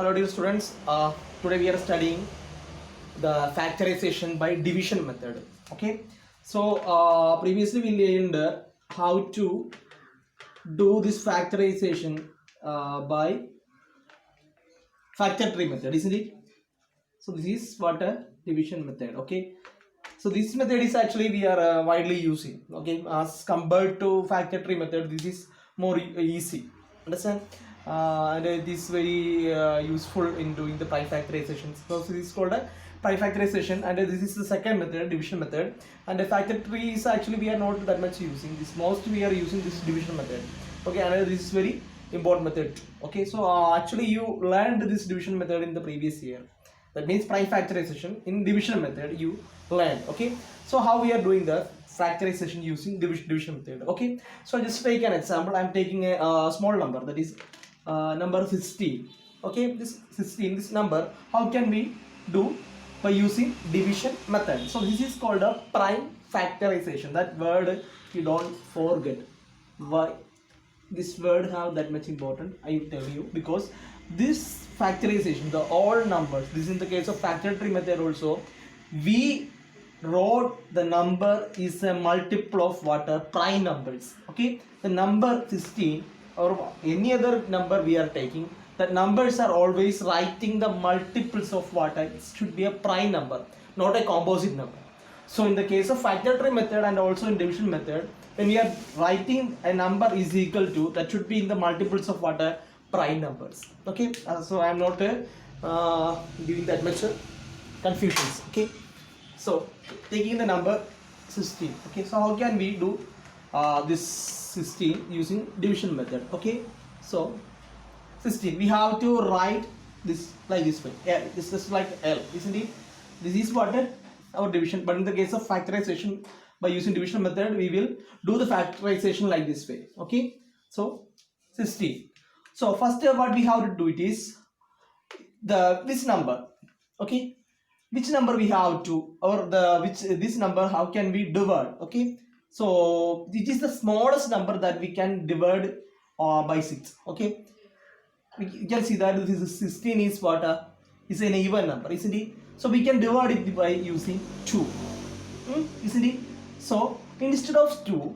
Hello dear students, today we are studying the factorization by division method. Okay, so previously we learned how to do this factorization by factor tree method, isn't it? So this is what a division method. Okay, so this method is actually we are widely using. Okay, as compared to factor tree method, this is more easy. Understand? And it is very useful in doing the prime factorization. So this is called a prime factorization, and this is the second method, division method. And the factor tree is actually we are not that much using this. Most we are using this division method. Okay, and this is very important method too. Okay, so actually you learned this division method in the previous year. That means prime factorization in division method you learned. Okay, so how we are doing the factorization using division method. Okay, so just take an example. I'm taking a small number, that is number 16. Okay, this 16, this number, how can we do by using division method? So this is called a prime factorization. That word you don't forget. Why this word have that much important? I will tell you, because this factorization, the all numbers, this is in the case of factor tree method also, we wrote the number is a multiple of what are prime numbers. Okay, the number 16 or any other number we are taking, the numbers are always writing the multiples of what it should be a prime number, not a composite number. So in the case of factor tree method and also in division method, when we are writing a number is equal to, that should be in the multiples of what are prime numbers. Okay, so I am not giving that much confusions. Okay, so taking the number 16. Okay, so how can we do this 16 using division method? Okay, so 16 we have to write this like this way. Yeah, this is like L, isn't it? This is what our division, but in the case of factorization by using division method, we will do the factorization like this way. Okay, so 16. So first what we have to do it is this number. Okay, which number we have to, or this number how can we divide? Okay, so it is the smallest number that we can divide by 6. Okay, you can see that this is 16 is what is an even number, isn't it? So we can divide it by using 2, isn't it? So instead of 2,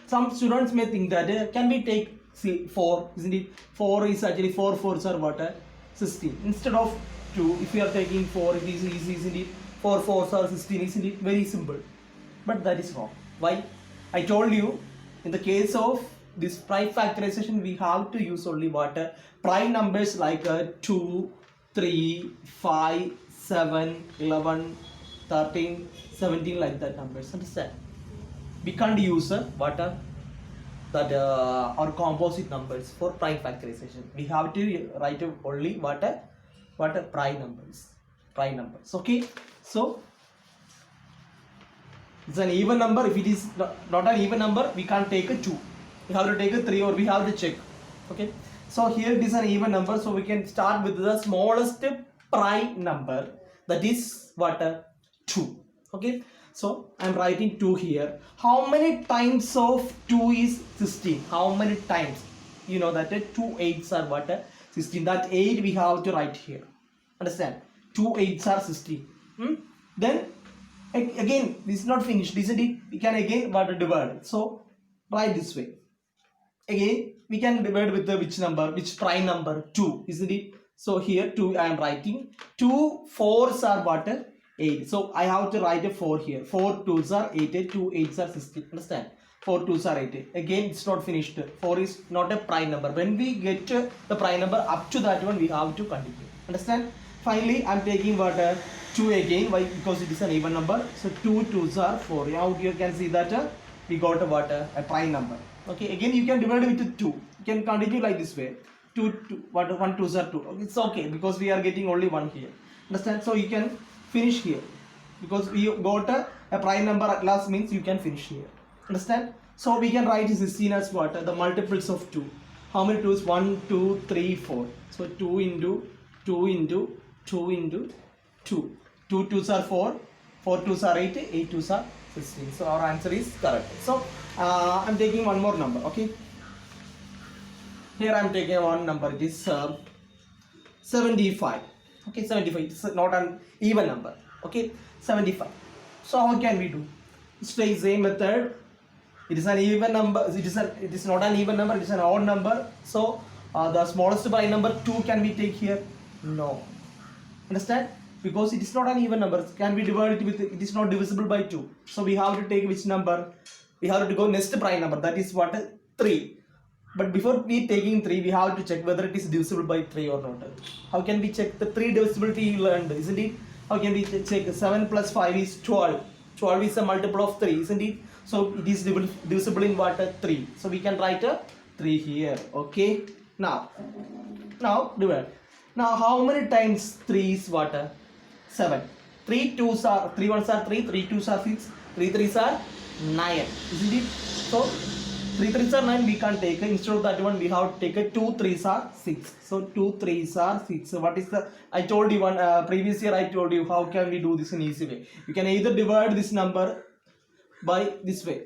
some students may think that can we take 4, isn't it? 4 is actually 4 4s are what 16. Instead of 2, if we are taking 4, it is easy, isn't it? 4 4s are 16, isn't it? Very simple. But that is wrong. Why? I told you, in the case of this prime factorization, we have to use only what prime numbers like 2, 3, 5, 7, 11, 13, 17, like that numbers. Understand? We can't use or composite numbers for prime factorization. We have to write only what prime numbers. Okay, so it's an even number. If it is not an even number, we can't take a 2. We have to take a 3, or we have to check. Okay, so here it is an even number, so we can start with the smallest prime number, that is what 2. Okay, so I'm writing 2 here. How many times of 2 is 16? How many times? You know that 2 8s are what 16. That 8 we have to write here. Understand? 2 8s are 16. Then again, this is not finished, isn't it? We can again divide. So write this way. Again we can divide with the which number, which prime number? 2, isn't it? So here 2 I am writing. 2 4s are what 8. So I have to write a 4 here. 4 2s are 8, 2 8s are 16. Understand? 4 2s are 8. Again it's not finished. 4 is not a prime number. When we get the prime number up to that one, we have to continue. Understand? Finally I'm taking what 2 again. Why? Because it is an even number. So 2 2s are 4. Now you can see that we got a prime number. Okay, again you can divide it with 2. You can continue like this way. 2 1 2s are 2. It's okay, because we are getting only 1 here. Understand? So you can finish here, because we got a prime number at last, means you can finish here. Understand? So we can write 16 as what the multiples of 2. How many 2s? 1 2 3 4. So 2 into 2 into 2 into 2. 2 2s are 4, 4 2s are 8, 8 2s are 16. So our answer is correct. So I'm taking one more number. Okay, here I'm taking one number. It is 75. Okay, 75. It's not an even number. Okay, 75. So how can we do? It's the same method. It is an even number. It is not an even number. It is an odd number. So the smallest prime number 2 can we take here? No. Understand? Because it is not an even number. Can we divide it with? It is not divisible by 2. So we have to take which number? We have to go next prime number. That is what? 3. But before we taking 3, we have to check whether it is divisible by 3 or not. How can we check the 3 divisibility you learned, isn't it? How can we check 7 plus 5 is 12. 12 is a multiple of 3, isn't it? So it is divisible in what? 3. So we can write a 3 here. Okay. Now divide. Now how many times 3 is what? 7. 3 2s are 3 1s are 3, 3 2s are 6, 3 3s are 9, isn't it? So 3 3s are 9, we can't take. Instead of that one, we have to take a 2 3s are 6. So 2 3s are 6. So what is the? I told you one previous year. I told you how can we do this in easy way. You can either divide this number by this way,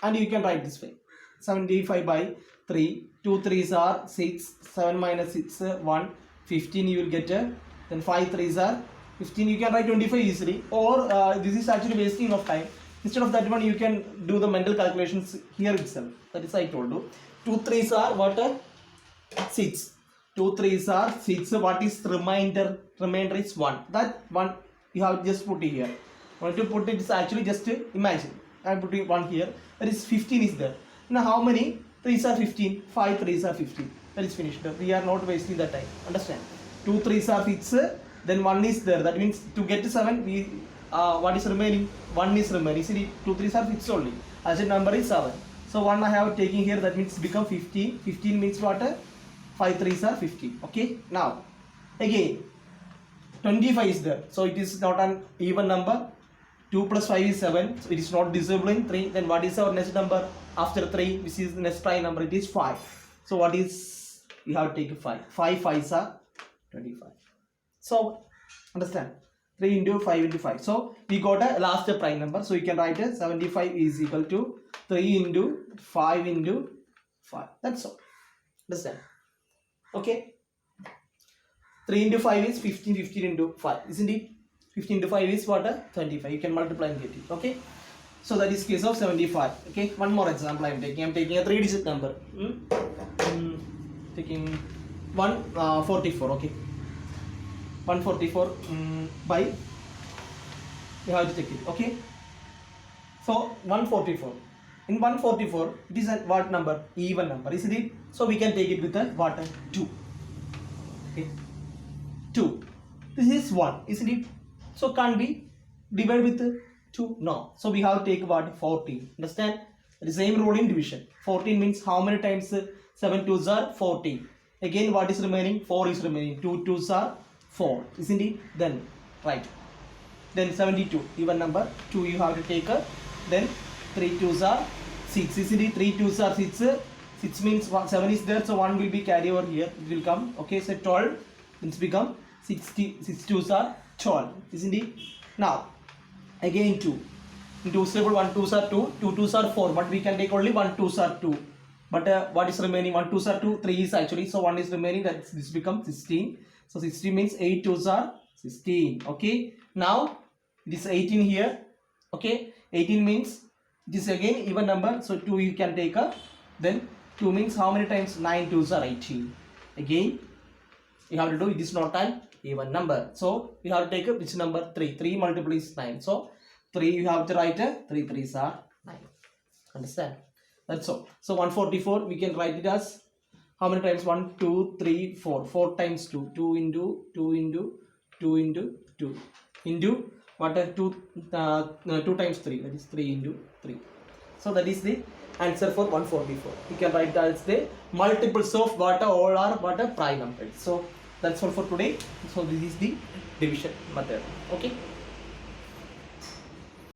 and you can write this way. 75 by 3. 2 3s are 6. 7 minus 6 1. 15 you will get. Then 5 3s are 15. You can write 25 easily. Or this is actually wasting of time. Instead of that one, you can do the mental calculations here itself. That is I told you. 2 3s are what? 6. 2 3s are 6. What is remainder? Remainder is 1. That one you have just put it here. Want to put it is actually just imagine. I am putting 1 here. That is 15 is there. Now how many 3s are 15? 5 3s are 15. That is finished. We are not wasting the time. Understand? 2 3s are 6. Then 1 is there. That means to get to 7, we what is remaining? 1 is remaining. See, 2 3s are 6 only. As a number is 7. So 1 I have taken here. That means become 15. 15 means what? 5 3s are 15. Okay. Now again 25 is there. So it is not an even number. 2 plus 5 is 7. So it is not divisible in 3. Then what is our next number after 3? Which is the next prime number? It is 5. So what is? We have to take 5. 5 5s are 25. So understand? 3 into 5 into 5. So we got a last prime number. So you can write it 75 is equal to 3 into 5 into 5. That's all. Understand? Okay. 3 into 5 is 15. 15 into 5. Isn't it? 15 into 5 is what? 25. You can multiply and get it. Okay. So that is case of 75. Okay. One more example I am taking. I am taking a 3-digit number. Taking 144. Okay. 144 by, you have to take it. Okay. So 144. In 144, it is a what number? Even number, isn't it? So we can take it with a what? 2. Okay. 2. This is 1, isn't it? So can't we divide with 2? No. So we have to take what? 14. Understand? The same rule in division. 14 means how many times 7 2s are 14. Again, what is remaining? 4 is remaining. 2 2s are 4, isn't it? Then right. Then 72, even number 2 you have to take a. Then 3 2s are 6, isn't it? 3 2s are 6. 6 means 7 is there, so 1 will be carried over here. It will come. Okay, so 12 means become 60. 6 2s are 12, isn't it? Now again 2. In 2's table 1 2s are 2. 2 2s are 4, but we can take only 1 2s are 2. But what is remaining? 1 2s are 2. 3 is actually, so 1 is remaining. That this becomes 16. So 16 means 8 2s are 16. Okay. Now it is 18 here. Okay. 18 means it is again even number. So 2 you can take a. Then 2 means how many times? 9 2s are 18. Again you have to do. It is not an even number. So you have to take a which number? 3. 3 multiplies 9. So 3 you have to write a 3 3s are 9. Understand? That's all. So 144 we can write it as how many times? 1 2 3 4. 4 times 2. 2 into 2 into 2 into 2 into what? 2 times 3. That is 3 into 3. So that is the answer for 144. You can write that as the multiples of what all are what a prime numbers. So that's all for today. So this is the division method. Okay.